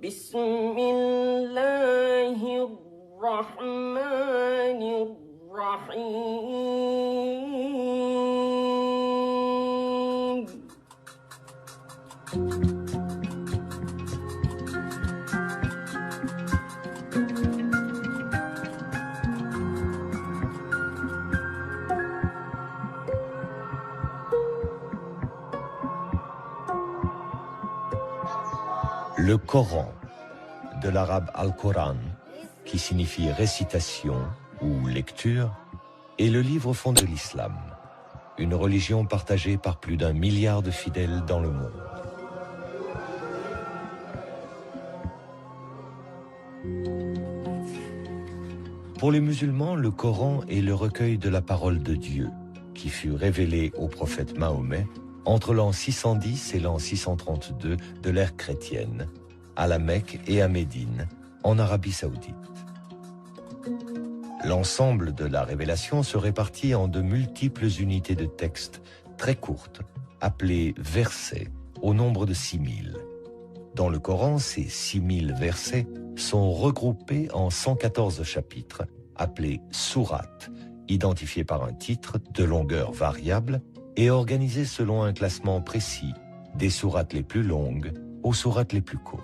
بسم الله الرحمن الرحيم. Le Coran, de l'arabe Al-Quran, qui signifie récitation ou lecture, est le livre fond de l'islam, une religion partagée par plus d'1 milliard de fidèles dans le monde. Pour les musulmans, le Coran est le recueil de la parole de Dieu, qui fut révélé au prophète Mahomet entre l'an 610 et l'an 632 de l'ère chrétienne, à la Mecque et à Médine, en Arabie Saoudite. L'ensemble de la révélation se répartit en de multiples unités de texte très courtes, appelées versets, au nombre de 6000. Dans le Coran, ces 6000 versets sont regroupés en 114 chapitres, appelés sourates, identifiés par un titre de longueur variable et organisés selon un classement précis, des sourates les plus longues aux sourates les plus courtes.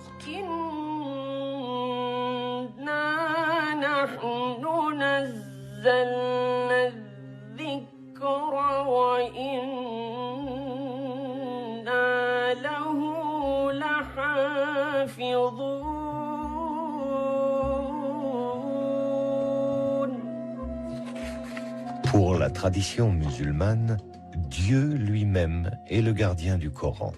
Pour la tradition musulmane, Dieu lui-même est le gardien du Coran.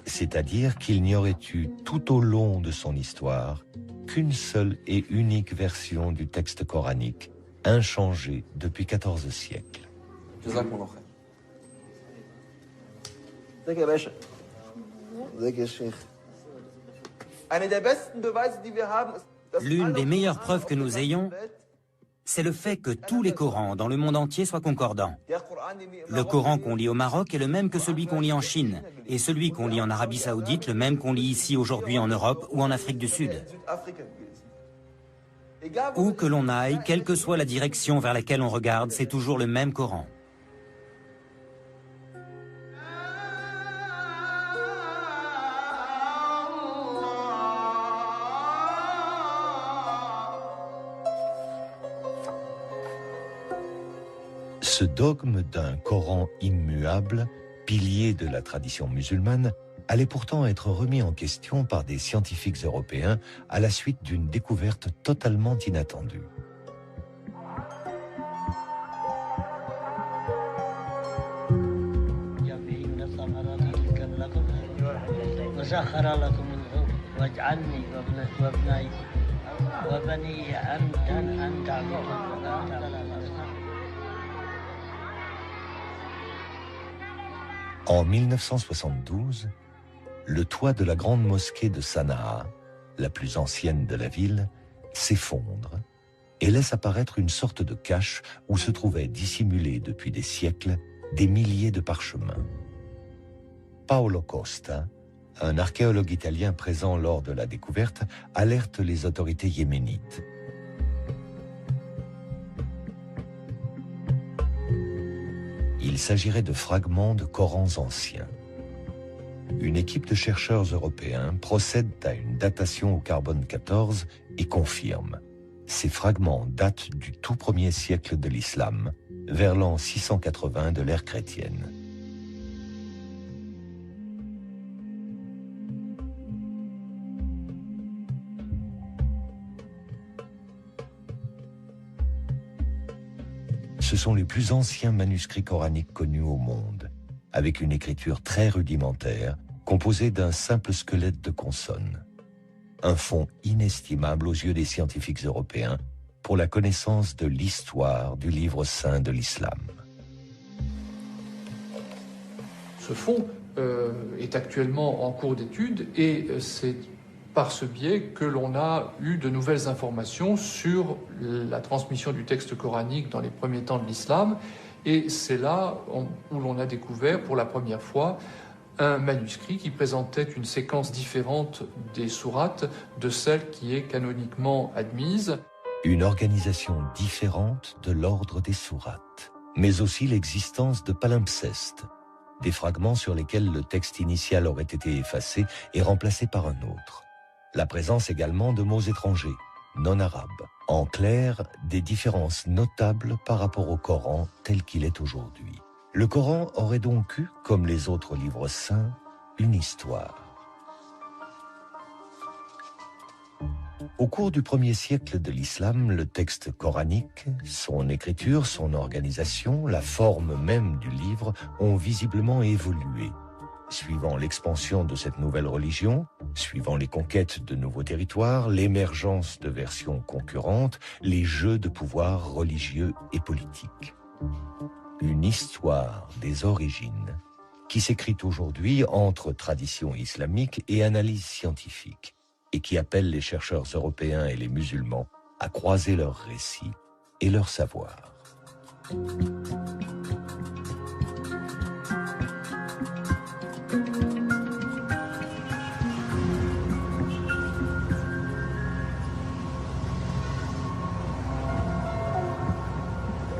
C'est-à-dire qu'il n'y aurait eu tout au long de son histoire qu'une seule et unique version du texte coranique, inchangée depuis 14 siècles. L'une des meilleures preuves que nous ayons, c'est le fait que tous les Corans dans le monde entier soient concordants. Le Coran qu'on lit au Maroc est le même que celui qu'on lit en Chine, et celui qu'on lit en Arabie Saoudite, le même qu'on lit ici aujourd'hui en Europe ou en Afrique du Sud. Où que l'on aille, quelle que soit la direction vers laquelle on regarde, c'est toujours le même Coran. Ce dogme d'un Coran immuable, pilier de la tradition musulmane, allait pourtant être remis en question par des scientifiques européens à la suite d'une découverte totalement inattendue. En 1972, le toit de la grande mosquée de Sanaa, la plus ancienne de la ville, s'effondre et laisse apparaître une sorte de cache où se trouvaient dissimulés depuis des siècles des milliers de parchemins. Paolo Costa, un archéologue italien présent lors de la découverte, alerte les autorités yéménites. Il s'agirait de fragments de Corans anciens. Une équipe de chercheurs européens procède à une datation au carbone 14 et confirme. Ces fragments datent du tout premier siècle de l'islam, vers l'an 680 de l'ère chrétienne. Ce sont les plus anciens manuscrits coraniques connus au monde, avec une écriture très rudimentaire, composée d'un simple squelette de consonnes. Un fonds inestimable aux yeux des scientifiques européens pour la connaissance de l'histoire du livre saint de l'islam. Ce fonds est actuellement en cours d'étude et c'est par ce biais que l'on a eu de nouvelles informations sur la transmission du texte coranique dans les premiers temps de l'islam. Et c'est là où l'on a découvert pour la première fois un manuscrit qui présentait une séquence différente des sourates de celle qui est canoniquement admise. Une organisation différente de l'ordre des sourates, mais aussi l'existence de palimpsestes, des fragments sur lesquels le texte initial aurait été effacé et remplacé par un autre. La présence également de mots étrangers, non arabes. En clair, des différences notables par rapport au Coran tel qu'il est aujourd'hui. Le Coran aurait donc eu, comme les autres livres saints, une histoire. Au cours du 1er siècle de l'islam, le texte coranique, son écriture, son organisation, la forme même du livre ont visiblement évolué. Suivant l'expansion de cette nouvelle religion, suivant les conquêtes de nouveaux territoires, l'émergence de versions concurrentes, les jeux de pouvoir religieux et politiques. Une histoire des origines qui s'écrit aujourd'hui entre tradition islamique et analyse scientifique et qui appelle les chercheurs européens et les musulmans à croiser leurs récits et leurs savoirs.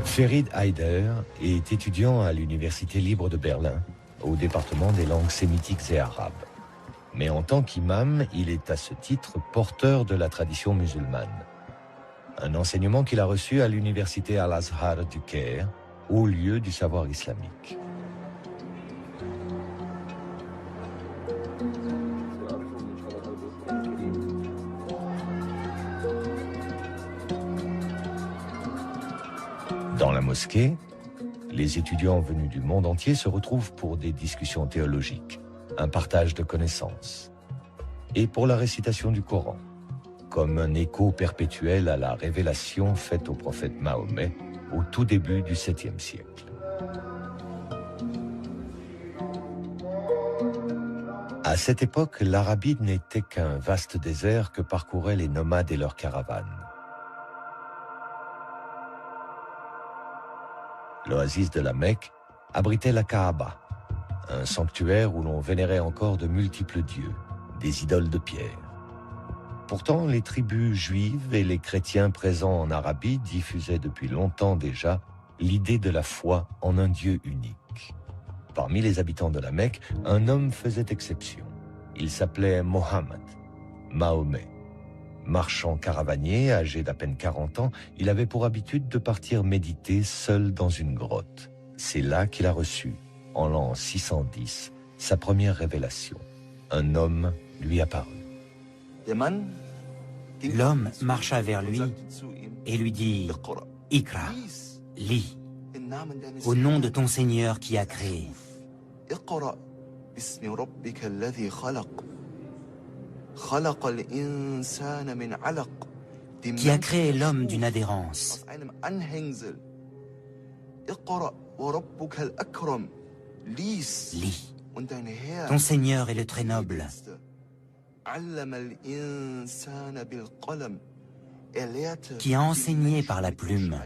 Ferid Haider est étudiant à l'Université libre de Berlin, au département des langues sémitiques et arabes. Mais en tant qu'imam, il est à ce titre porteur de la tradition musulmane. Un enseignement qu'il a reçu à l'Université Al-Azhar du Caire, haut lieu du savoir islamique. Dans la mosquée, les étudiants venus du monde entier se retrouvent pour des discussions théologiques, un partage de connaissances, et pour la récitation du Coran, comme un écho perpétuel à la révélation faite au prophète Mahomet au tout début du 7e siècle. À cette époque, l'Arabie n'était qu'un vaste désert que parcouraient les nomades et leurs caravanes. L'oasis de la Mecque abritait la Kaaba, un sanctuaire où l'on vénérait encore de multiples dieux, des idoles de pierre. Pourtant, les tribus juives et les chrétiens présents en Arabie diffusaient depuis longtemps déjà l'idée de la foi en un Dieu unique. Parmi les habitants de la Mecque, un homme faisait exception. Il s'appelait Mohammed, Mahomet. Marchand caravanier, âgé d'à peine 40 ans, il avait pour habitude de partir méditer seul dans une grotte. C'est là qu'il a reçu, en l'an 610, sa première révélation. Un homme lui apparut. L'homme marcha vers lui et lui dit « Ikra, lis, au nom de ton Seigneur qui a créé. » Qui a créé l'homme d'une adhérence. Lis. Ton Seigneur est le très noble. Qui a enseigné par la plume.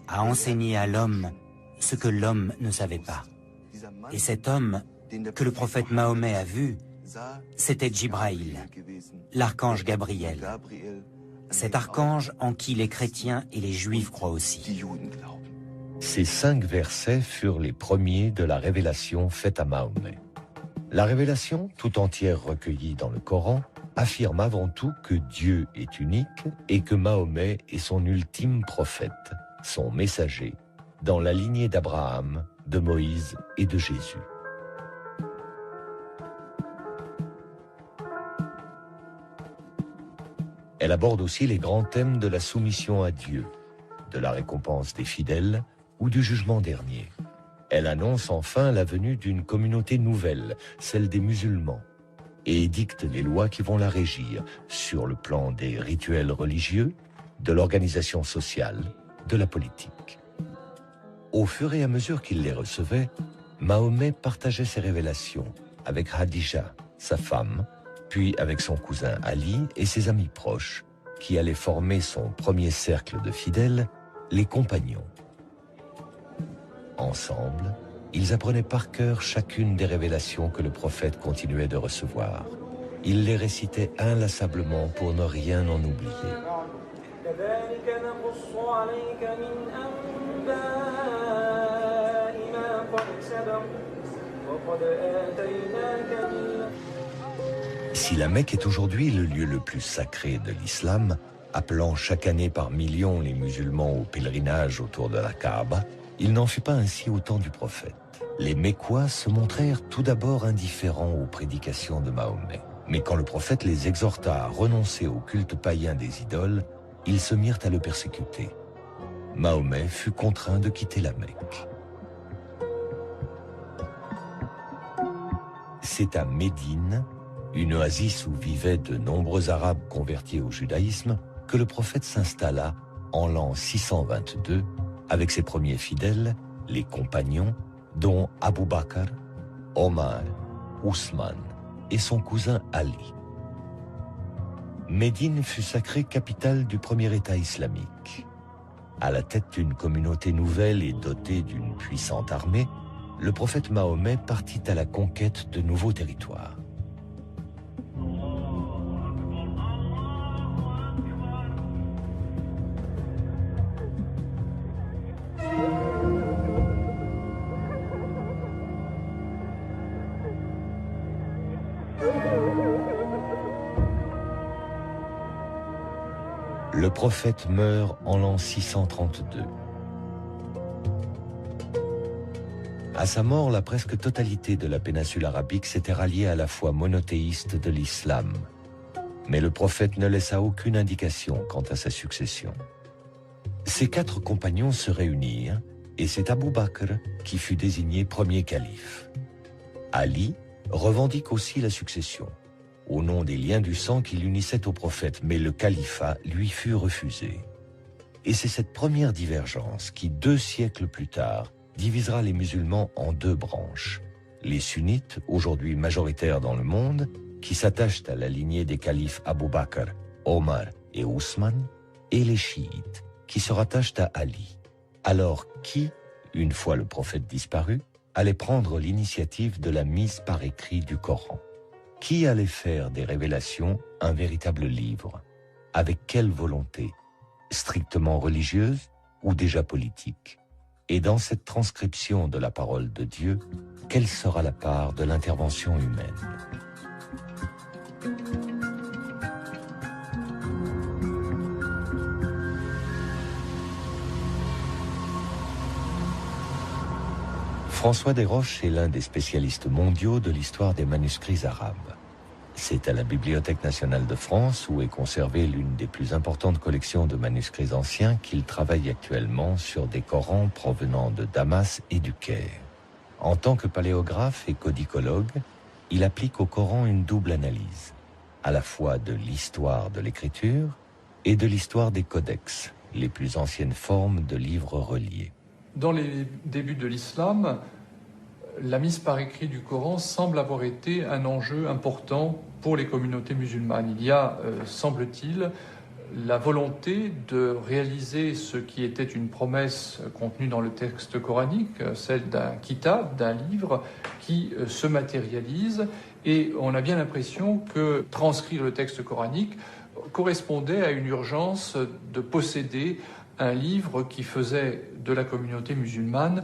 A enseigné à l'homme ce que l'homme ne savait pas. Et cet homme que le prophète Mahomet a vu, c'était Jibraïl, l'archange Gabriel. Cet archange en qui les chrétiens et les juifs croient aussi. Ces 5 versets furent les premiers de la révélation faite à Mahomet. La révélation, tout entière recueillie dans le Coran, affirme avant tout que Dieu est unique et que Mahomet est son ultime prophète, son messager, dans la lignée d'Abraham, de Moïse et de Jésus. Elle aborde aussi les grands thèmes de la soumission à Dieu, de la récompense des fidèles ou du jugement dernier. Elle annonce enfin la venue d'une communauté nouvelle, celle des musulmans, et édicte les lois qui vont la régir sur le plan des rituels religieux, de l'organisation sociale, de la politique. Au fur et à mesure qu'il les recevait, Mahomet partageait ses révélations avec Khadija, sa femme, puis avec son cousin Ali et ses amis proches, qui allaient former son premier cercle de fidèles, les compagnons. Ensemble, ils apprenaient par cœur chacune des révélations que le prophète continuait de recevoir. Ils les récitaient inlassablement pour ne rien en oublier. Si la Mecque est aujourd'hui le lieu le plus sacré de l'islam, appelant chaque année par millions les musulmans au pèlerinage autour de la Kaaba, il n'en fut pas ainsi au temps du prophète. Les Mécois se montrèrent tout d'abord indifférents aux prédications de Mahomet. Mais quand le prophète les exhorta à renoncer au culte païen des idoles, ils se mirent à le persécuter. Mahomet fut contraint de quitter la Mecque. C'est à Médine, une oasis où vivaient de nombreux Arabes convertis au judaïsme, que le prophète s'installa en l'an 622 avec ses premiers fidèles, les compagnons, dont Abu Bakr, Omar, Ousmane et son cousin Ali. Médine fut sacrée capitale du premier État islamique. À la tête d'une communauté nouvelle et dotée d'une puissante armée, le prophète Mahomet partit à la conquête de nouveaux territoires. Le prophète meurt en l'an 632. À sa mort, la presque totalité de la péninsule arabique s'était ralliée à la foi monothéiste de l'islam. Mais le prophète ne laissa aucune indication quant à sa succession. Ses 4 compagnons se réunirent et c'est Abu Bakr qui fut désigné premier calife. Ali revendique aussi la succession, au nom des liens du sang qui l'unissaient au prophète, mais le califat lui fut refusé. Et c'est cette première divergence qui, 2 siècles plus tard, divisera les musulmans en 2 branches. Les sunnites, aujourd'hui majoritaires dans le monde, qui s'attachent à la lignée des califes Abu Bakr, Omar et Ousmane, et les chiites, qui se rattachent à Ali. Alors qui, une fois le prophète disparu, allait prendre l'initiative de la mise par écrit du Coran? Qui allait faire des révélations un véritable livre? Avec quelle volonté? Strictement religieuse ou déjà politique? Et dans cette transcription de la parole de Dieu, quelle sera la part de l'intervention humaine? François Desroches est l'un des spécialistes mondiaux de l'histoire des manuscrits arabes. C'est à la Bibliothèque nationale de France, où est conservée l'une des plus importantes collections de manuscrits anciens, qu'il travaille actuellement sur des Corans provenant de Damas et du Caire. En tant que paléographe et codicologue, il applique au Coran une double analyse, à la fois de l'histoire de l'écriture et de l'histoire des codex, les plus anciennes formes de livres reliés. Dans les débuts de l'islam, la mise par écrit du Coran semble avoir été un enjeu important pour les communautés musulmanes. Il y a, semble-t-il, la volonté de réaliser ce qui était une promesse contenue dans le texte coranique, celle d'un kitab, d'un livre qui se matérialise, et on a bien l'impression que transcrire le texte coranique correspondait à une urgence de posséder un livre qui faisait de la communauté musulmane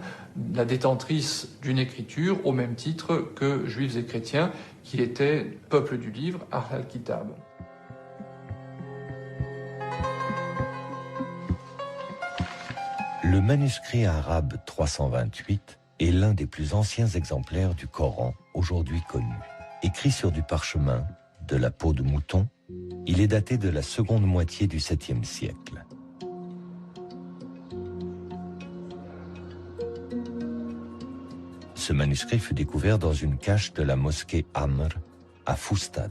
la détentrice d'une écriture au même titre que juifs et chrétiens qui étaient peuple du livre, Ahl al-Kitab. Le manuscrit arabe 328 est l'un des plus anciens exemplaires du Coran aujourd'hui connu. Écrit sur du parchemin, de la peau de mouton, il est daté de la seconde moitié du 7e siècle. Ce manuscrit fut découvert dans une cache de la mosquée Amr à Foustat,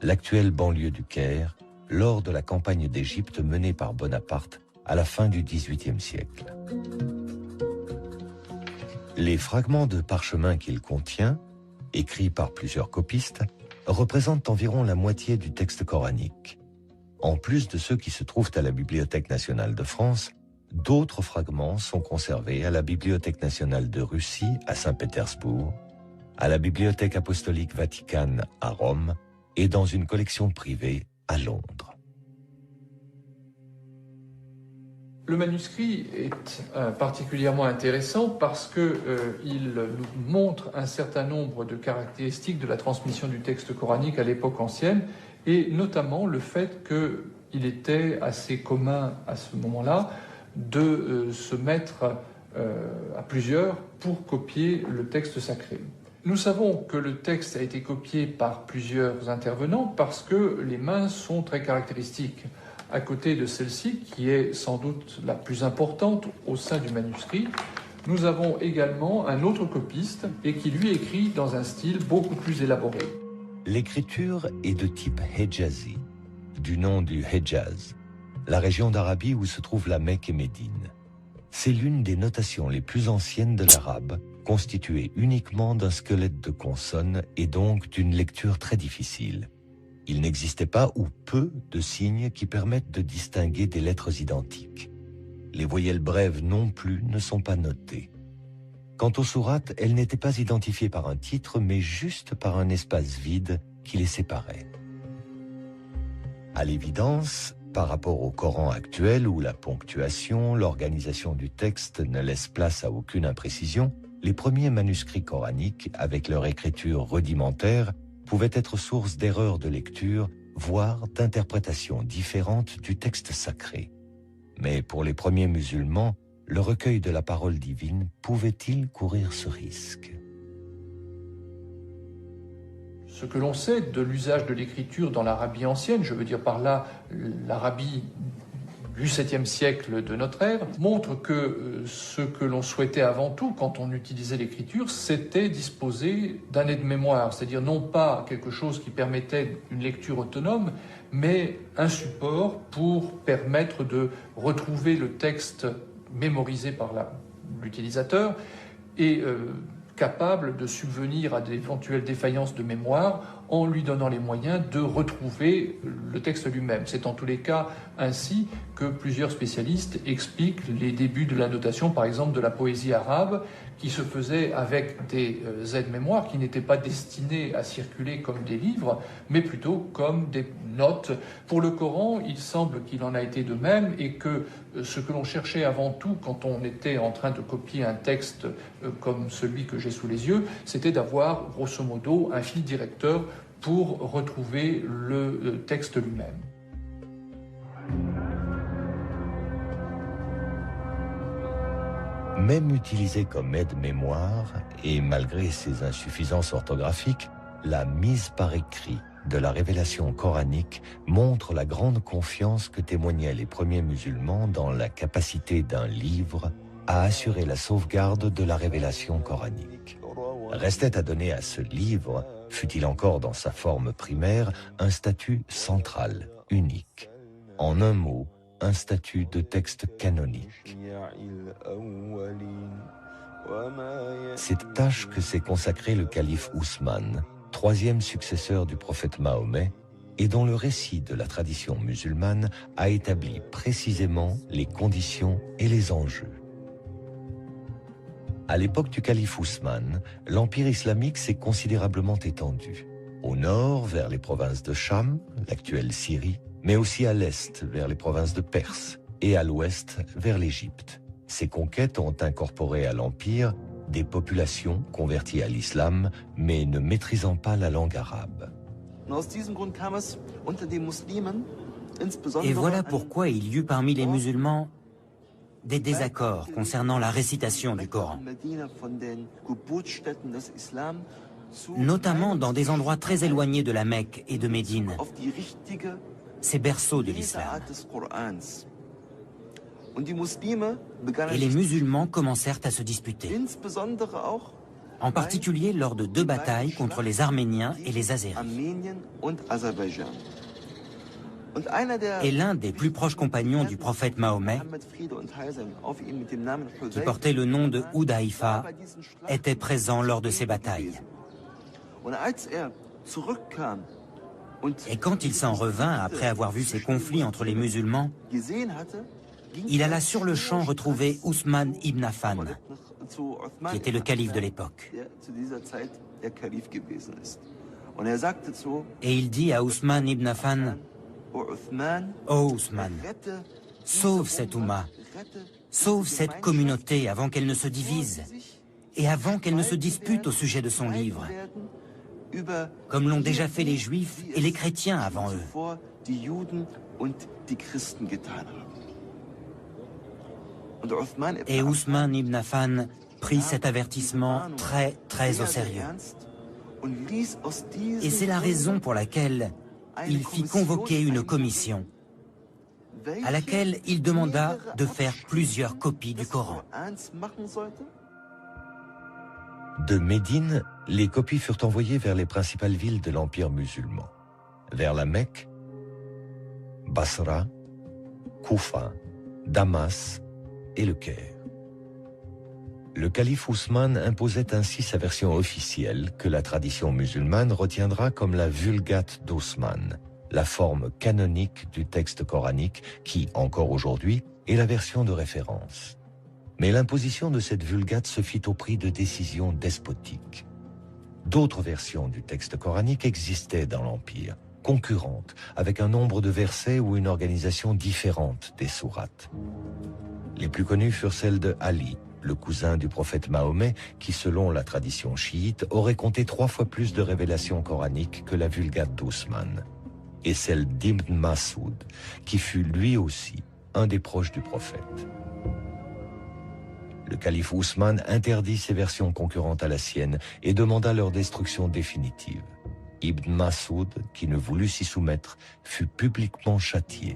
l'actuelle banlieue du Caire, lors de la campagne d'Égypte menée par Bonaparte à la fin du XVIIIe siècle. Les fragments de parchemin qu'il contient, écrits par plusieurs copistes, représentent environ la moitié du texte coranique. En plus de ceux qui se trouvent à la Bibliothèque nationale de France, d'autres fragments sont conservés à la Bibliothèque nationale de Russie à Saint-Pétersbourg, à la Bibliothèque apostolique Vaticane à Rome et dans une collection privée à Londres. Le manuscrit est particulièrement intéressant parce qu'il nous montre un certain nombre de caractéristiques de la transmission du texte coranique à l'époque ancienne, et notamment le fait qu'il était assez commun à ce moment-là de se mettre à plusieurs pour copier le texte sacré. Nous savons que le texte a été copié par plusieurs intervenants parce que les mains sont très caractéristiques. À côté de celle-ci, qui est sans doute la plus importante au sein du manuscrit, nous avons également un autre copiste et qui lui écrit dans un style beaucoup plus élaboré. L'écriture est de type Hejazi, du nom du Hejaz, la région d'Arabie où se trouvent la Mecque et Médine. C'est l'une des notations les plus anciennes de l'arabe, constituée uniquement d'un squelette de consonnes et donc d'une lecture très difficile. Il n'existait pas ou peu de signes qui permettent de distinguer des lettres identiques. Les voyelles brèves non plus ne sont pas notées. Quant aux sourates, elles n'étaient pas identifiées par un titre, mais juste par un espace vide qui les séparait. À l'évidence, par rapport au Coran actuel où la ponctuation, l'organisation du texte ne laisse place à aucune imprécision, les premiers manuscrits coraniques, avec leur écriture rudimentaire, pouvaient être source d'erreurs de lecture, voire d'interprétations différentes du texte sacré. Mais pour les premiers musulmans, le recueil de la parole divine pouvait-il courir ce risque? Ce que l'on sait de l'usage de l'écriture dans l'Arabie ancienne, je veux dire par là l'Arabie du 7e siècle de notre ère, montre que ce que l'on souhaitait avant tout quand on utilisait l'écriture, c'était disposer d'un aide-mémoire, c'est-à-dire non pas quelque chose qui permettait une lecture autonome, mais un support pour permettre de retrouver le texte mémorisé par l'utilisateur et capable de subvenir à d'éventuelles défaillances de mémoire en lui donnant les moyens de retrouver le texte lui-même. C'est en tous les cas ainsi que plusieurs spécialistes expliquent les débuts de la notation, par exemple de la poésie arabe, qui se faisait avec des aides-mémoires qui n'étaient pas destinées à circuler comme des livres, mais plutôt comme des notes. Pour le Coran, il semble qu'il en a été de même et que ce que l'on cherchait avant tout quand on était en train de copier un texte comme celui que j'ai sous les yeux, c'était d'avoir grosso modo un fil directeur pour retrouver le texte lui-même. Même utilisée comme aide-mémoire, et malgré ses insuffisances orthographiques, la mise par écrit de la révélation coranique montre la grande confiance que témoignaient les premiers musulmans dans la capacité d'un livre à assurer la sauvegarde de la révélation coranique. Restait à donner à ce livre, fût-il encore dans sa forme primaire, un statut central, unique. En un mot, un statut de texte canonique. Cette tâche que s'est consacrée le calife Ousmane, troisième successeur du prophète Mahomet, et dont le récit de la tradition musulmane a établi précisément les conditions et les enjeux. À l'époque du calife Ousmane, l'empire islamique s'est considérablement étendu. Au nord, vers les provinces de Cham, l'actuelle Syrie, mais aussi à l'est, vers les provinces de Perse, et à l'ouest, vers l'Égypte. Ces conquêtes ont incorporé à l'empire des populations converties à l'islam, mais ne maîtrisant pas la langue arabe. Et voilà pourquoi il y eut parmi les musulmans des désaccords concernant la récitation du Coran, notamment dans des endroits très éloignés de la Mecque et de Médine, ces berceaux de l'islam. Et les musulmans commencèrent à se disputer, en particulier lors de 2 batailles contre les Arméniens et les Azéris. Et l'un des plus proches compagnons du prophète Mahomet, qui portait le nom de Hudayfa, était présent lors de ces batailles. Et quand il s'en revint après avoir vu ces conflits entre les musulmans, il alla sur le champ retrouver Ousmane ibn Affan, qui était le calife de l'époque. Et il dit à Ousmane ibn Affan, « Oh Ousmane, sauve cette Oumma, sauve cette communauté avant qu'elle ne se divise et avant qu'elle ne se dispute au sujet de son livre, comme l'ont déjà fait les Juifs et les chrétiens avant eux. » Et Ousmane ibn Affan prit cet avertissement très au sérieux. Et c'est la raison pour laquelle il fit convoquer une commission à laquelle il demanda de faire plusieurs copies du Coran. De Médine, les copies furent envoyées vers les principales villes de l'Empire musulman. Vers la Mecque, Basra, Koufa, Damas et le Caire. Le calife Ousmane imposait ainsi sa version officielle que la tradition musulmane retiendra comme la Vulgate d'Ousmane, la forme canonique du texte coranique qui, encore aujourd'hui, est la version de référence. Mais l'imposition de cette Vulgate se fit au prix de décisions despotiques. D'autres versions du texte coranique existaient dans l'Empire, concurrentes, avec un nombre de versets ou une organisation différente des sourates. Les plus connues furent celles de Ali, le cousin du prophète Mahomet, qui, selon la tradition chiite, aurait compté 3 fois plus de révélations coraniques que la Vulgate d'Ousmane, et celle d'Ibn Masoud, qui fut lui aussi un des proches du prophète. Le calife Ousmane interdit ces versions concurrentes à la sienne et demanda leur destruction définitive. Ibn Masoud, qui ne voulut s'y soumettre, fut publiquement châtié.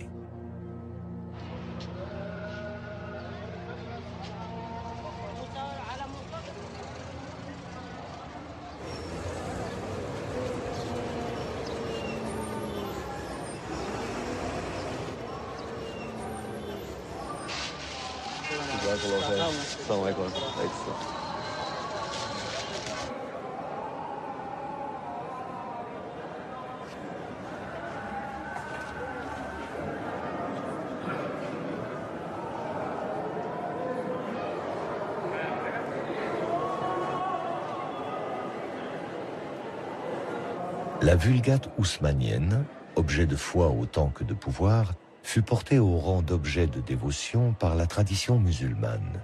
La Vulgate ousmanienne, objet de foi autant que de pouvoir, fut portée au rang d'objet de dévotion par la tradition musulmane.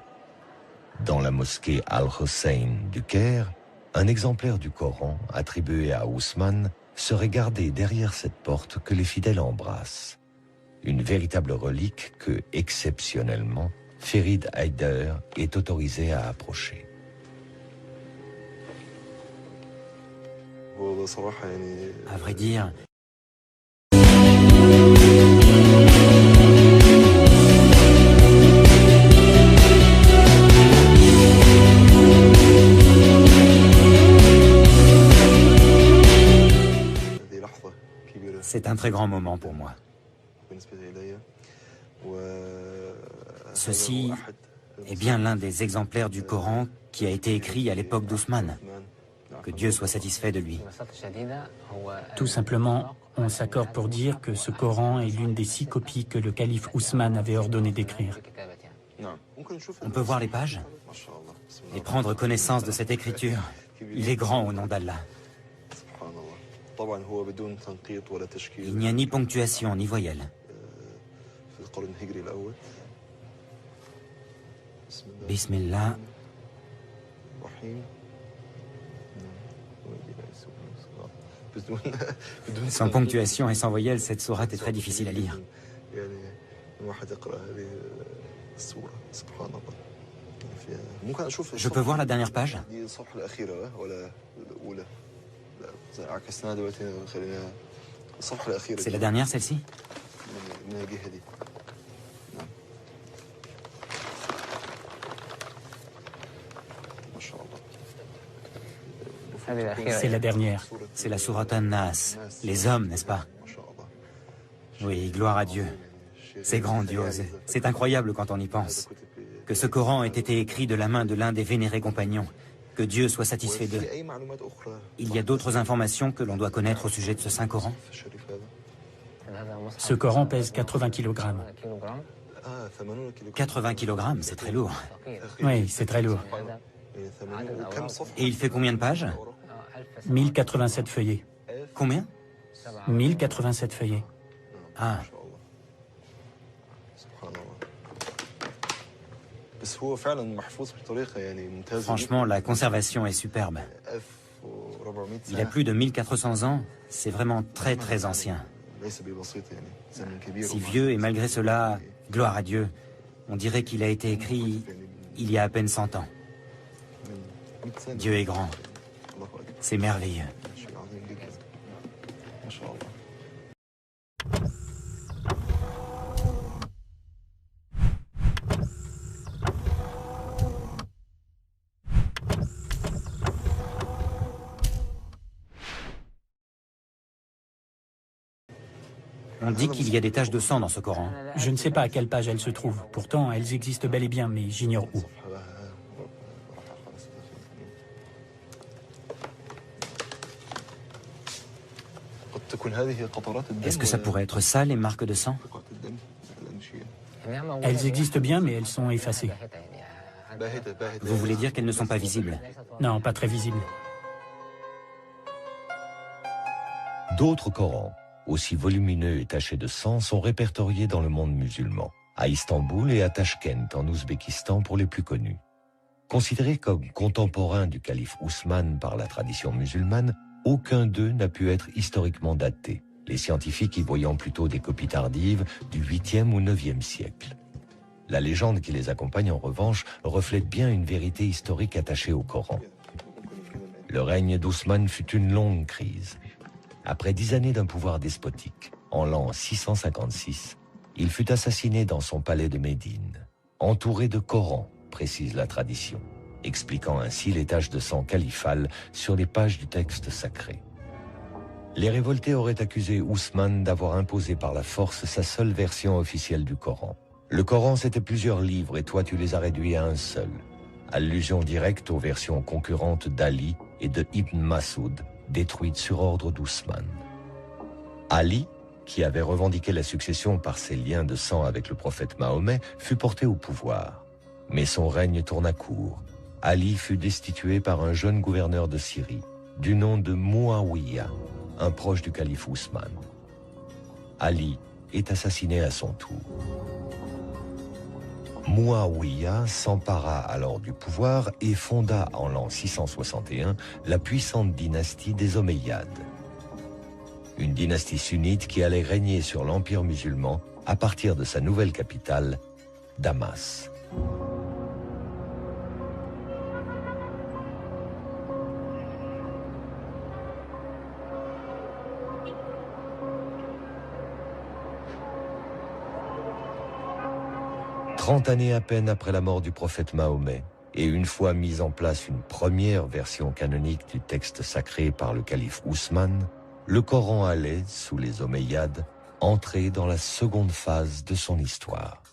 Dans la mosquée Al-Hussein du Caire, un exemplaire du Coran attribué à Ousmane serait gardé derrière cette porte que les fidèles embrassent. Une véritable relique que, exceptionnellement, Ferid Haider est autorisé à approcher. À vrai dire, c'est un très grand moment pour moi. Ceci est bien l'un des exemplaires du Coran qui a été écrit à l'époque d'Ousmane. Que Dieu soit satisfait de lui. Tout simplement, on s'accorde pour dire que ce Coran est l'une des 6 copies que le calife Ousmane avait ordonné d'écrire. On peut voir les pages et prendre connaissance de cette écriture. Il est grand au nom d'Allah. Il n'y a ni ponctuation ni voyelle. Bismillah. Sans ponctuation et sans voyelle, cette sourate est très difficile à lire. Je peux voir la dernière page? C'est la dernière, celle-ci? C'est la dernière. C'est la sourate An-Nas, les hommes, n'est-ce pas? Oui, gloire à Dieu. C'est grandiose, c'est incroyable quand on y pense. Que ce Coran ait été écrit de la main de l'un des vénérés compagnons. Que Dieu soit satisfait d'eux. Il y a d'autres informations que l'on doit connaître au sujet de ce Saint Coran? Ce Coran pèse 80 kg. 80 kg, c'est très lourd. Oui, c'est très lourd. Et il fait combien de pages? 1087 feuillets. Combien? 1087 feuillets. Ah, franchement, la conservation est superbe. Il a plus de 1400 ans, c'est vraiment très très ancien. Si vieux et malgré cela, gloire à Dieu, on dirait qu'il a été écrit il y a à peine 100 ans. Dieu est grand, c'est merveilleux. On dit qu'il y a des taches de sang dans ce Coran. Je ne sais pas à quelle page elles se trouvent. Pourtant, elles existent bel et bien, mais j'ignore où. Est-ce que ça pourrait être ça, les marques de sang? Elles existent bien, mais elles sont effacées. Vous voulez dire qu'elles ne sont pas visibles? Non, pas très visibles. D'autres Corans, aussi volumineux et tachés de sang, sont répertoriés dans le monde musulman, à Istanbul et à Tachkent, en Ouzbékistan pour les plus connus. Considérés comme contemporains du calife Ousmane par la tradition musulmane, aucun d'eux n'a pu être historiquement daté, les scientifiques y voyant plutôt des copies tardives du 8e ou 9e siècle. La légende qui les accompagne, en revanche, reflète bien une vérité historique attachée au Coran. Le règne d'Ousmane fut une longue crise. Après 10 années d'un pouvoir despotique, en l'an 656, il fut assassiné dans son palais de Médine, entouré de Corans, précise la tradition, expliquant ainsi les taches de sang califales sur les pages du texte sacré. Les révoltés auraient accusé Ousmane d'avoir imposé par la force sa seule version officielle du Coran. Le Coran, c'était plusieurs livres et toi tu les as réduits à un seul. Allusion directe aux versions concurrentes d'Ali et de Ibn Masoud, détruite sur ordre d'Ousmane. Ali, qui avait revendiqué la succession par ses liens de sang avec le prophète Mahomet, fut porté au pouvoir. Mais son règne tourna court. Ali fut destitué par un jeune gouverneur de Syrie, du nom de Muawiyah, un proche du calife Ousmane. Ali est assassiné à son tour. Muawiyah s'empara alors du pouvoir et fonda en l'an 661 la puissante dynastie des Omeyyades. Une dynastie sunnite qui allait régner sur l'empire musulman à partir de sa nouvelle capitale, Damas. Trente années à peine après la mort du prophète Mahomet, et une fois mise en place une première version canonique du texte sacré par le calife Ousmane, le Coran allait, sous les Omeyyades, entrer dans la seconde phase de son histoire.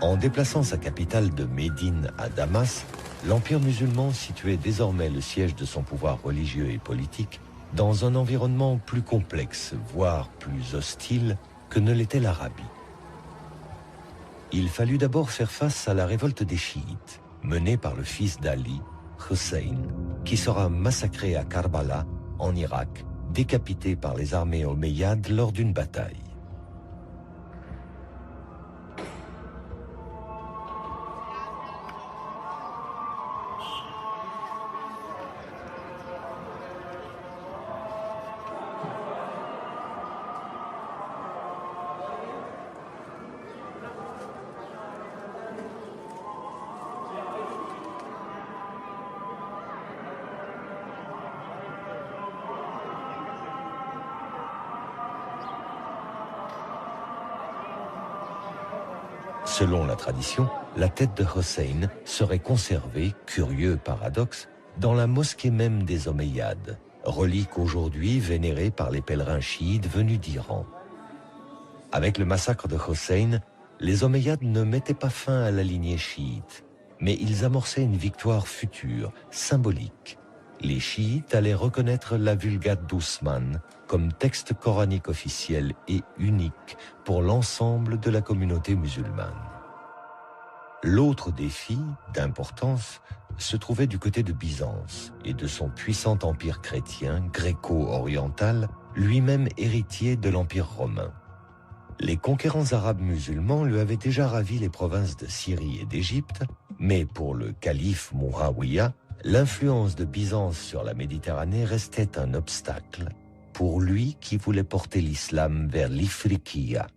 En déplaçant sa capitale de Médine à Damas, l'Empire musulman situait désormais le siège de son pouvoir religieux et politique dans un environnement plus complexe, voire plus hostile que ne l'était l'Arabie. Il fallut d'abord faire face à la révolte des chiites, menée par le fils d'Ali, Hussein, qui sera massacré à Karbala, en Irak, décapité par les armées omeyyades lors d'une bataille. Selon la tradition, la tête de Hussein serait conservée, curieux paradoxe, dans la mosquée même des Omeyyades, relique aujourd'hui vénérée par les pèlerins chiites venus d'Iran. Avec le massacre de Hussein, les Omeyyades ne mettaient pas fin à la lignée chiite, mais ils amorçaient une victoire future, symbolique, les chiites allaient reconnaître la Vulgate d'Ousmane comme texte coranique officiel et unique pour l'ensemble de la communauté musulmane. L'autre défi, d'importance, se trouvait du côté de Byzance et de son puissant empire chrétien gréco-oriental, lui-même héritier de l'empire romain. Les conquérants arabes musulmans lui avaient déjà ravi les provinces de Syrie et d'Égypte, mais pour le calife Muawiyah, l'influence de Byzance sur la Méditerranée restait un obstacle pour lui qui voulait porter l'islam vers l'Ifriqiya,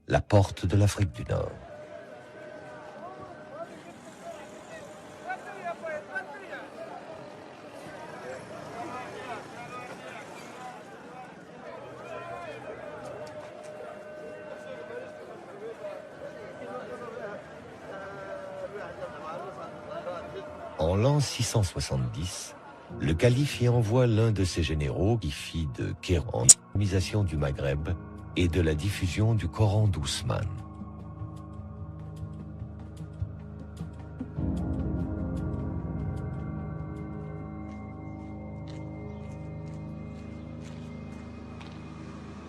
la porte de l'Afrique du Nord. En l'an 670, le calife y envoie l'un de ses généraux qui fit de Kéran l'islamisation du Maghreb et de la diffusion du Coran d'Ousmane.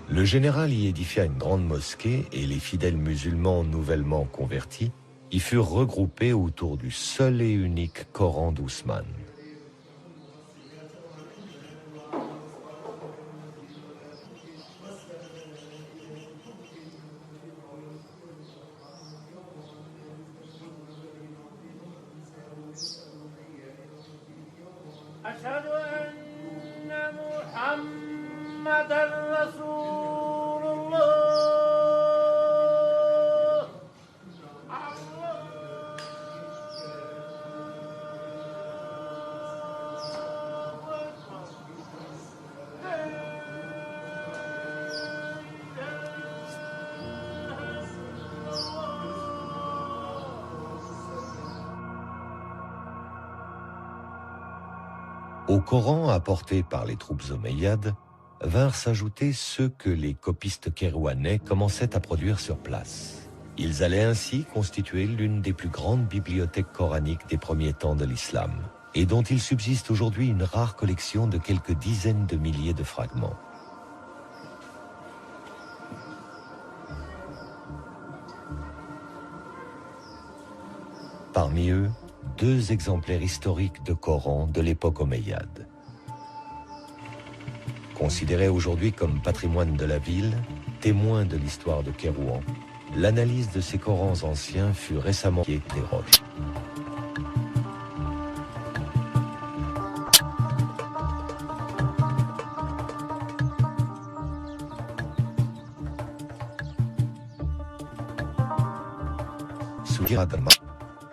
Le général y édifia une grande mosquée et les fidèles musulmans nouvellement convertis y furent regroupés autour du seul et unique Coran d'Ousmane. Au Coran apporté par les troupes omeyyades vinrent s'ajouter ceux que les copistes kérouanais commençaient à produire sur place. Ils allaient ainsi constituer l'une des plus grandes bibliothèques coraniques des premiers temps de l'islam, et dont il subsiste aujourd'hui une rare collection de quelques dizaines de milliers de fragments. Parmi eux, 2 exemplaires historiques de Coran de l'époque omeyyade. Considéré aujourd'hui comme patrimoine de la ville, témoin de l'histoire de Kérouan, l'analyse de ces Corans anciens fut récemment des roches.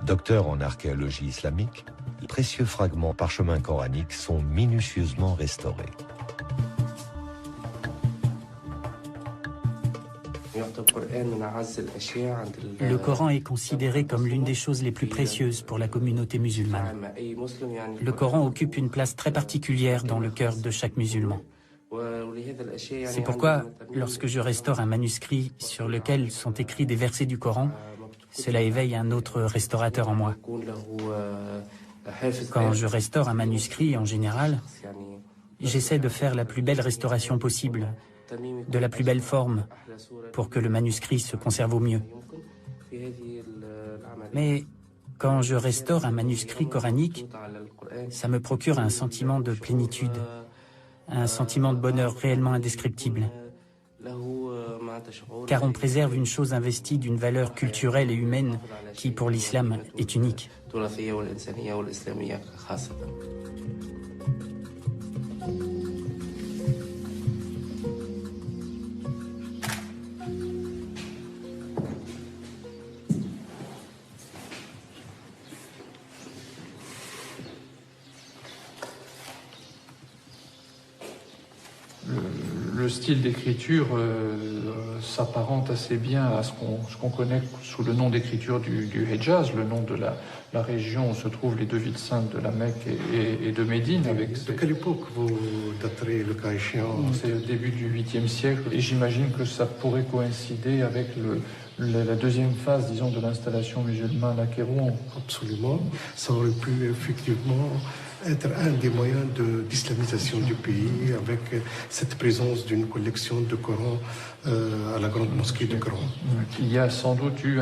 Docteur en archéologie islamique, les précieux fragments parchemins coraniques sont minutieusement restaurés. Le Coran est considéré comme l'une des choses les plus précieuses pour la communauté musulmane. Le Coran occupe une place très particulière dans le cœur de chaque musulman. C'est pourquoi, lorsque je restaure un manuscrit sur lequel sont écrits des versets du Coran, cela éveille un autre restaurateur en moi. Quand je restaure un manuscrit, en général, j'essaie de faire la plus belle restauration possible, de la plus belle forme, pour que le manuscrit se conserve au mieux. Mais quand je restaure un manuscrit coranique, ça me procure un sentiment de plénitude, un sentiment de bonheur réellement indescriptible. Car on préserve une chose investie d'une valeur culturelle et humaine qui, pour l'islam, est unique. Le style d'écriture s'apparente assez bien à ce qu'on connaît sous le nom d'écriture du Hejaz, le nom de la région où se trouvent les 2 villes saintes de la Mecque et de Médine. De quelle époque vous daterez le cas échéant? C'est le début du 8e siècle et j'imagine que ça pourrait coïncider avec la deuxième phase, disons, de l'installation musulmane à Kérouan. Absolument. Ça aurait pu effectivement être un des moyens d'islamisation du pays avec cette présence d'une collection de Coran à la grande mosquée du Coran. Il y a sans doute eu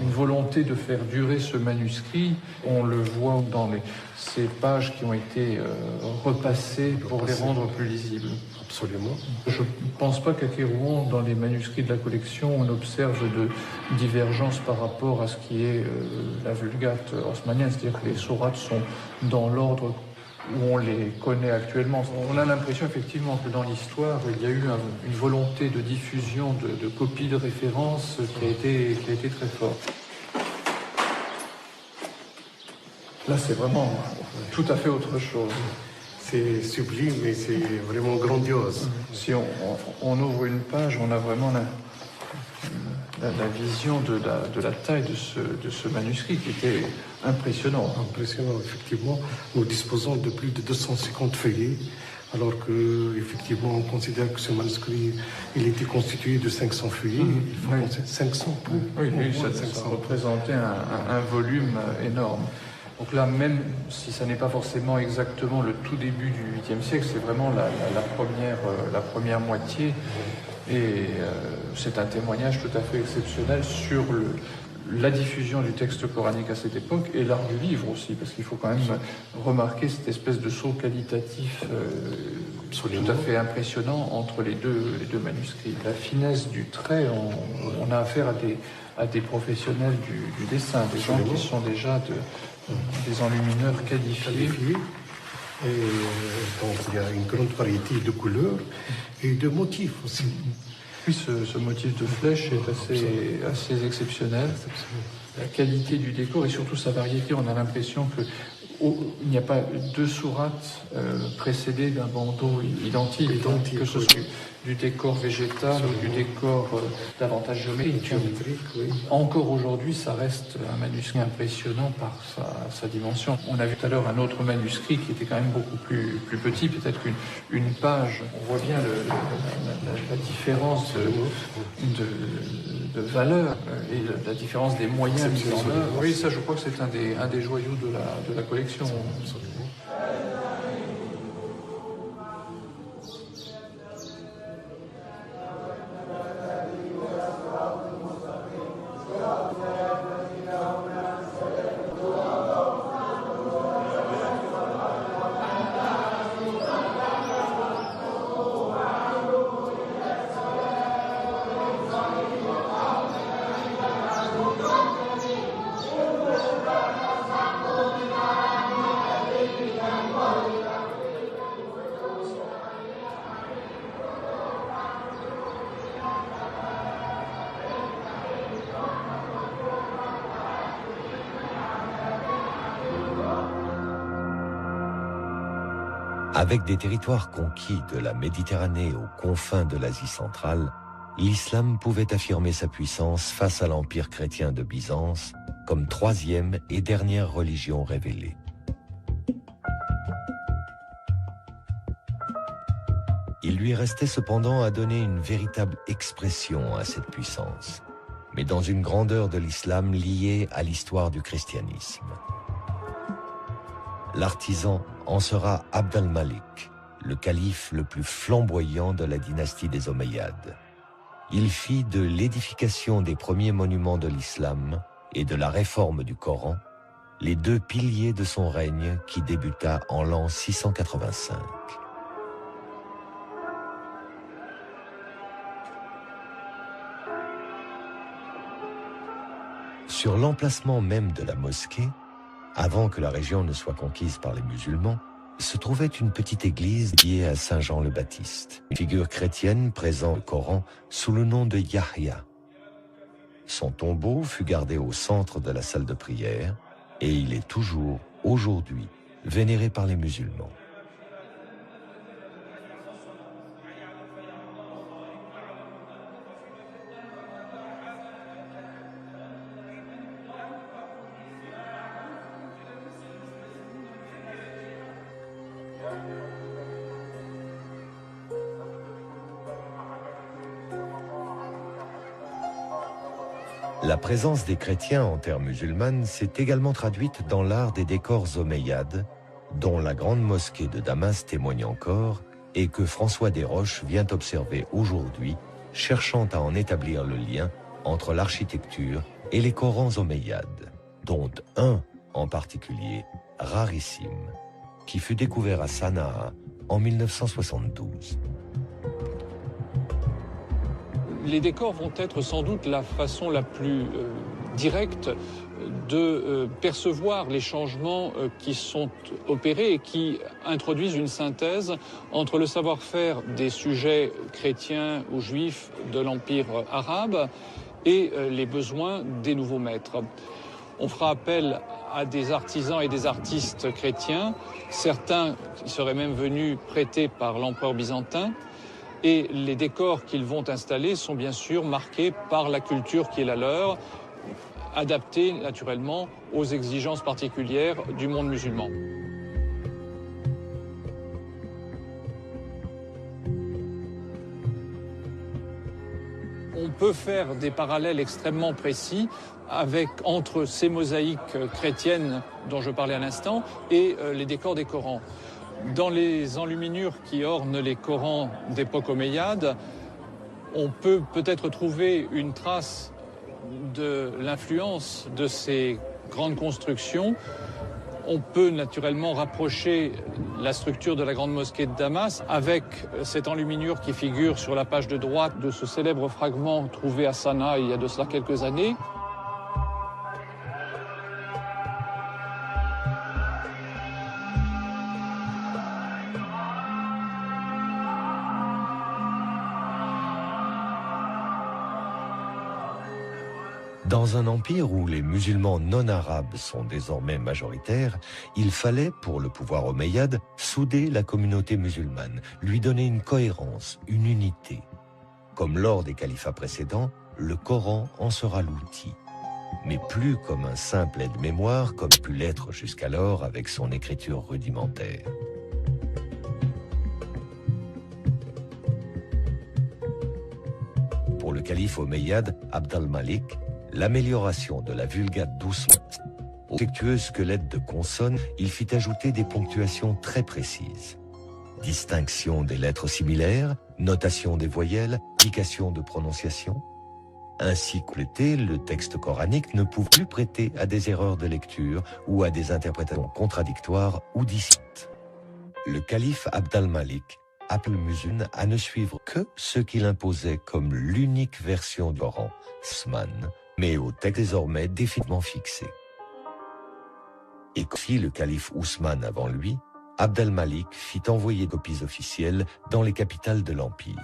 une volonté de faire durer ce manuscrit. On le voit dans ces pages qui ont été repassées pour les rendre plus lisibles. Absolument. Je ne pense pas qu'à Kérouan, dans les manuscrits de la collection, on observe de divergence par rapport à ce qui est la Vulgate haussmannienne, c'est-à-dire que les sourates sont dans l'ordre où on les connaît actuellement. On a l'impression effectivement que dans l'histoire, il y a eu une volonté de diffusion de copies de référence qui a été très forte. Là, c'est vraiment tout à fait autre chose. C'est sublime et c'est vraiment grandiose. Si on ouvre une page, on a vraiment la vision de la taille de ce manuscrit qui était impressionnant. Impressionnant, effectivement. Nous disposons de plus de 250 feuillets, alors que effectivement on considère que ce manuscrit il était constitué de 500 feuillets. Il faut penser 500. Oui, ça représentait un volume énorme. Donc là, même si ça n'est pas forcément exactement le tout début du 8e siècle, c'est vraiment la première moitié. Et c'est un témoignage tout à fait exceptionnel sur la diffusion du texte coranique à cette époque et l'art du livre aussi, parce qu'il faut quand même remarquer cette espèce de saut qualitatif tout à fait impressionnant entre les deux manuscrits. La finesse du trait, on a affaire à des professionnels du dessin, des gens qui sont déjà des enlumineurs qualifiés. Et donc il y a une grande variété de couleurs et de motifs aussi. Oui, ce motif de flèche est assez exceptionnel. La qualité du décor et surtout sa variété, on a l'impression qu'il n'y a pas deux sourates précédées d'un bandeau identique, que ce soit du décor végétal ou du décor davantage géométrique. Oui. Encore aujourd'hui, ça reste un manuscrit impressionnant par sa dimension. On a vu tout à l'heure un autre manuscrit qui était quand même beaucoup plus petit, peut-être qu'une page. On voit bien la différence de valeur et la différence des moyens mis en œuvre. Oui, ça je crois que c'est un des joyaux de la collection. Avec des territoires conquis de la Méditerranée aux confins de l'Asie centrale, l'islam pouvait affirmer sa puissance face à l'empire chrétien de Byzance comme troisième et dernière religion révélée. Il lui restait cependant à donner une véritable expression à cette puissance, mais dans une grandeur de l'islam liée à l'histoire du christianisme. L'artisan en sera Abd al-Malik, le calife le plus flamboyant de la dynastie des Omeyyades. Il fit de l'édification des premiers monuments de l'islam et de la réforme du Coran les deux piliers de son règne qui débuta en l'an 685. Sur l'emplacement même de la mosquée, avant que la région ne soit conquise par les musulmans, se trouvait une petite église dédiée à Saint Jean le Baptiste, une figure chrétienne présente au Coran sous le nom de Yahya. Son tombeau fut gardé au centre de la salle de prière et il est toujours, aujourd'hui, vénéré par les musulmans. La présence des chrétiens en terre musulmane s'est également traduite dans l'art des décors omeyyades, dont la grande mosquée de Damas témoigne encore et que François Desroches vient observer aujourd'hui, cherchant à en établir le lien entre l'architecture et les Corans omeyyades, dont un en particulier, rarissime, qui fut découvert à Sanaa en 1972. Les décors vont être sans doute la façon la plus directe de percevoir les changements qui sont opérés et qui introduisent une synthèse entre le savoir-faire des sujets chrétiens ou juifs de l'Empire arabe et les besoins des nouveaux maîtres. On fera appel à des artisans et des artistes chrétiens, certains qui seraient même venus prêtés par l'empereur byzantin, et les décors qu'ils vont installer sont bien sûr marqués par la culture qui est la leur, adaptés naturellement aux exigences particulières du monde musulman. On peut faire des parallèles extrêmement précis entre ces mosaïques chrétiennes dont je parlais à l'instant et les décors des Corans. Dans les enluminures qui ornent les Corans d'époque omeyyade, on peut peut-être trouver une trace de l'influence de ces grandes constructions. On peut naturellement rapprocher la structure de la grande mosquée de Damas avec cette enluminure qui figure sur la page de droite de ce célèbre fragment trouvé à Sanaa il y a de cela quelques années. Dans un empire où les musulmans non arabes sont désormais majoritaires, il fallait, pour le pouvoir omeyyade, souder la communauté musulmane, lui donner une cohérence, une unité. Comme lors des califats précédents, le Coran en sera l'outil, mais plus comme un simple aide-mémoire comme pu l'être jusqu'alors avec son écriture rudimentaire. Pour le calife omeyyade Abd al-Malik, l'amélioration de la Vulgate d'Ousmane, au affectueux squelette de consonnes, il fit ajouter des ponctuations très précises. Distinction des lettres similaires, notation des voyelles, indication de prononciation. Ainsi complété, le texte coranique ne pouvait plus prêter à des erreurs de lecture ou à des interprétations contradictoires ou distinctes. Le calife Abd al-Malik appelle les musulmans à ne suivre que ce qu'il imposait comme l'unique version du Coran, Ousmane, mais au texte désormais définitivement fixé. Et comme fit le calife Ousmane avant lui, Abd al-Malik fit envoyer des copies officielles dans les capitales de l'Empire.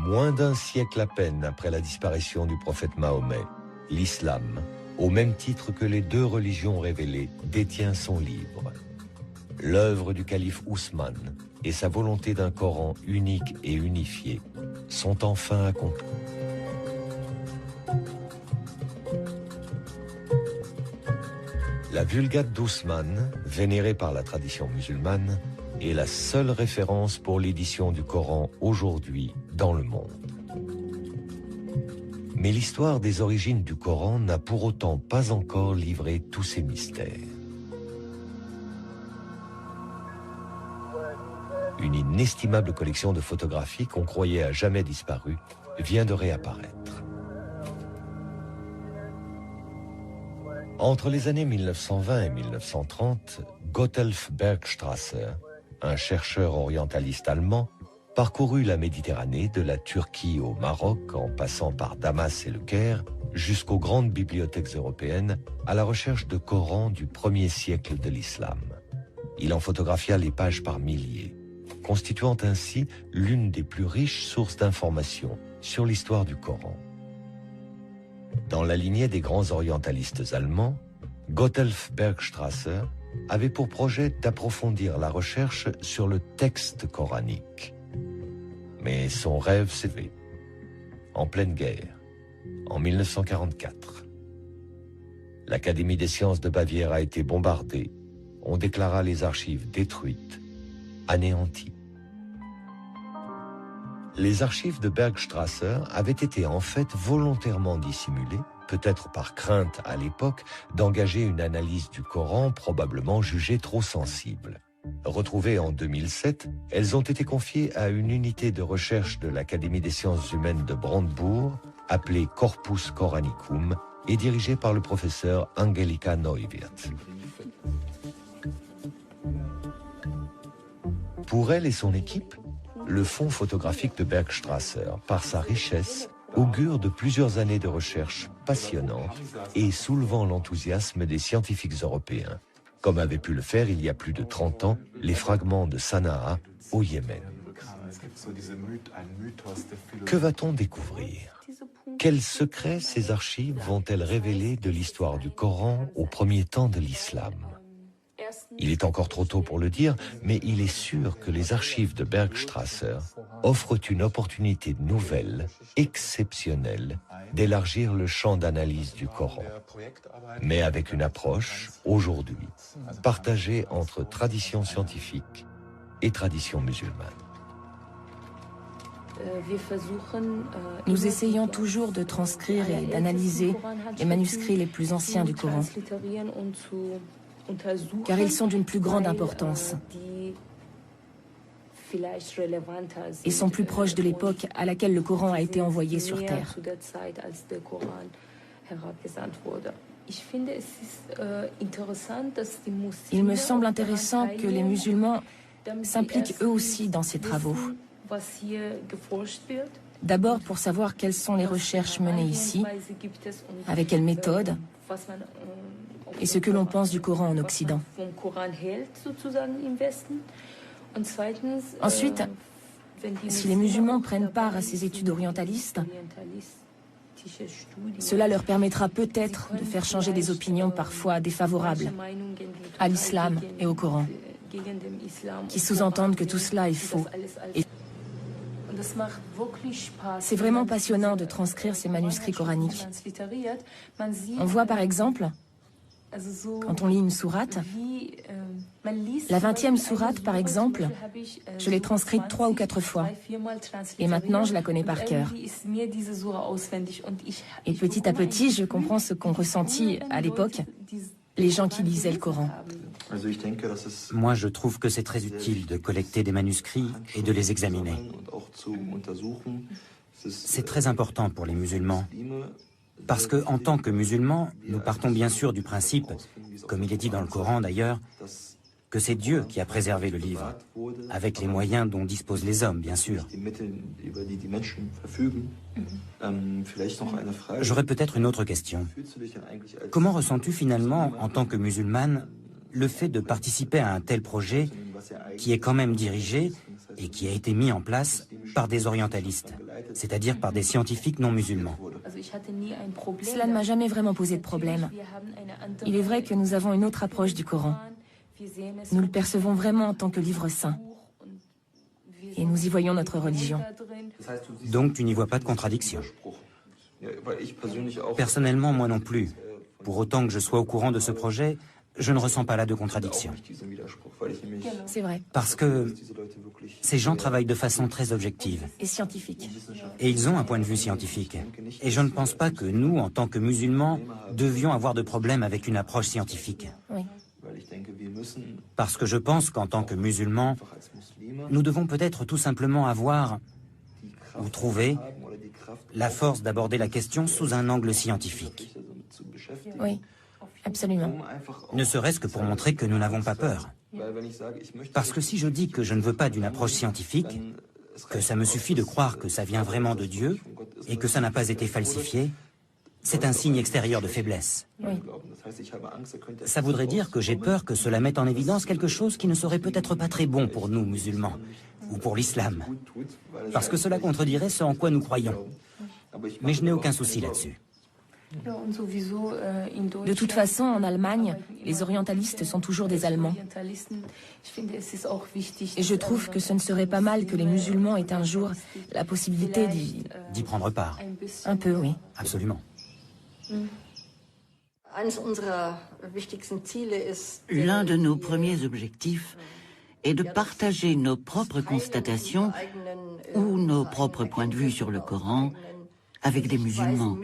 Moins d'un siècle à peine après la disparition du prophète Mahomet, l'islam, au même titre que les deux religions révélées, détient son livre. L'œuvre du calife Ousmane et sa volonté d'un Coran unique et unifié sont enfin accomplies. La Vulgate d'Ousmane, vénérée par la tradition musulmane, est la seule référence pour l'édition du Coran aujourd'hui dans le monde. Mais l'histoire des origines du Coran n'a pour autant pas encore livré tous ses mystères. Une inestimable collection de photographies qu'on croyait à jamais disparues vient de réapparaître. Entre les années 1920 et 1930, Gotthelf Bergstrasser, un chercheur orientaliste allemand, parcourut la Méditerranée de la Turquie au Maroc en passant par Damas et le Caire jusqu'aux grandes bibliothèques européennes à la recherche de Corans du 1er siècle de l'islam. Il en photographia les pages par milliers, constituant ainsi l'une des plus riches sources d'informations sur l'histoire du Coran. Dans la lignée des grands orientalistes allemands, Gotthelf Bergstrasser avait pour projet d'approfondir la recherche sur le texte coranique. Mais son rêve s'élevait. En pleine guerre, en 1944. L'Académie des sciences de Bavière a été bombardée. On déclara les archives détruites, anéanties. Les archives de Bergstrasser avaient été en fait volontairement dissimulées peut-être par crainte à l'époque d'engager une analyse du Coran probablement jugée trop sensible. Retrouvées en 2007, elles ont été confiées à une unité de recherche de l'Académie des sciences humaines de Brandebourg, appelée Corpus Coranicum, et dirigée par le professeur Angelika Neuwirth. Pour elle et son équipe, le fonds photographique de Bergstrasser, par sa richesse, augure de plusieurs années de recherche passionnantes et soulevant l'enthousiasme des scientifiques européens, comme avaient pu le faire il y a plus de 30 ans les fragments de Sanaa au Yémen. Que va-t-on découvrir? Quels secrets ces archives vont-elles révéler de l'histoire du Coran au premier temps de l'islam? Il est encore trop tôt pour le dire, mais il est sûr que les archives de Bergstrasser offrent une opportunité nouvelle, exceptionnelle, d'élargir le champ d'analyse du Coran, mais avec une approche, aujourd'hui, partagée entre tradition scientifique et tradition musulmane. Nous essayons toujours de transcrire et d'analyser les manuscrits les plus anciens du Coran, car ils sont d'une plus grande importance et sont plus proches de l'époque à laquelle le Coran a été envoyé sur terre. Il me semble intéressant que les musulmans s'impliquent eux aussi dans ces travaux. D'abord pour savoir quelles sont les recherches menées ici, avec quelles méthodes, et ce que l'on pense du Coran en Occident. Ensuite, si les musulmans prennent part à ces études orientalistes, cela leur permettra peut-être de faire changer des opinions parfois défavorables à l'islam et au Coran, qui sous-entendent que tout cela est faux. C'est vraiment passionnant de transcrire ces manuscrits coraniques. On voit par exemple, quand on lit une sourate, la 20e sourate par exemple, je l'ai transcrite 3 ou 4 fois. Et maintenant je la connais par cœur. Et petit à petit, je comprends ce qu'ont ressenti à l'époque les gens qui lisaient le Coran. Moi, je trouve que c'est très utile de collecter des manuscrits et de les examiner. C'est très important pour les musulmans. Parce que, en tant que musulmans, nous partons bien sûr du principe, comme il est dit dans le Coran d'ailleurs, que c'est Dieu qui a préservé le livre, avec les moyens dont disposent les hommes, bien sûr. J'aurais peut-être une autre question. Comment ressens-tu finalement, en tant que musulmane, le fait de participer à un tel projet qui est quand même dirigé et qui a été mis en place par des orientalistes, c'est-à-dire par des scientifiques non musulmans? Cela ne m'a jamais vraiment posé de problème. Il est vrai que nous avons une autre approche du Coran. Nous le percevons vraiment en tant que livre saint. Et nous y voyons notre religion. Donc tu n'y vois pas de contradiction? Personnellement, moi non plus. Pour autant que je sois au courant de ce projet, je ne ressens pas là de contradiction. C'est vrai. Parce que ces gens travaillent de façon très objective. Et scientifique. Et ils ont un point de vue scientifique. Et je ne pense pas que nous, en tant que musulmans, devions avoir de problème avec une approche scientifique. Oui. Parce que je pense qu'en tant que musulmans, nous devons peut-être tout simplement avoir, ou trouver, la force d'aborder la question sous un angle scientifique. Oui, absolument. Ne serait-ce que pour montrer que nous n'avons pas peur. Parce que si je dis que je ne veux pas d'une approche scientifique, que ça me suffit de croire que ça vient vraiment de Dieu et que ça n'a pas été falsifié, c'est un signe extérieur de faiblesse. Oui. Ça voudrait dire que j'ai peur que cela mette en évidence quelque chose qui ne serait peut-être pas très bon pour nous, musulmans, ou pour l'islam. Parce que cela contredirait ce en quoi nous croyons. Mais je n'ai aucun souci là-dessus. De toute façon, en Allemagne, les orientalistes sont toujours des Allemands. Et je trouve que ce ne serait pas mal que les musulmans aient un jour la possibilité d'y prendre part. Un peu, oui. Absolument. L'un de nos premiers objectifs est de partager nos propres constatations ou nos propres points de vue sur le Coran avec des musulmans.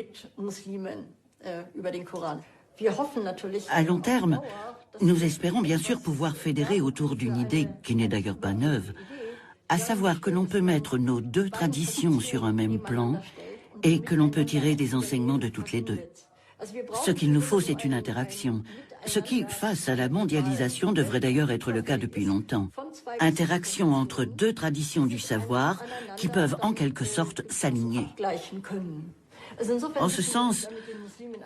À long terme, nous espérons bien sûr pouvoir fédérer autour d'une idée qui n'est d'ailleurs pas neuve, à savoir que l'on peut mettre nos deux traditions sur un même plan et que l'on peut tirer des enseignements de toutes les deux. Ce qu'il nous faut, c'est une interaction. Ce qui, face à la mondialisation, devrait d'ailleurs être le cas depuis longtemps. Interaction entre deux traditions du savoir qui peuvent en quelque sorte s'aligner. En ce sens,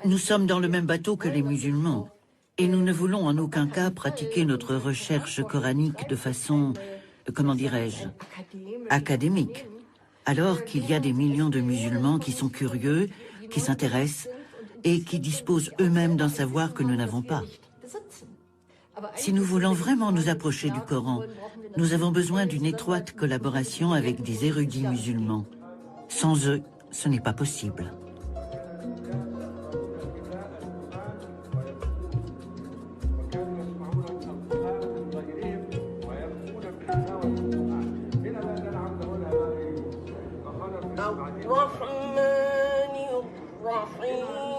nous sommes dans le même bateau que les musulmans et nous ne voulons en aucun cas pratiquer notre recherche coranique de façon, comment dirais-je, académique, alors qu'il y a des millions de musulmans qui sont curieux, qui s'intéressent et qui disposent eux-mêmes d'un savoir que nous n'avons pas. Si nous voulons vraiment nous approcher du Coran, nous avons besoin d'une étroite collaboration avec des érudits musulmans. Sans eux, ce n'est pas possible. الرحمن الرحيم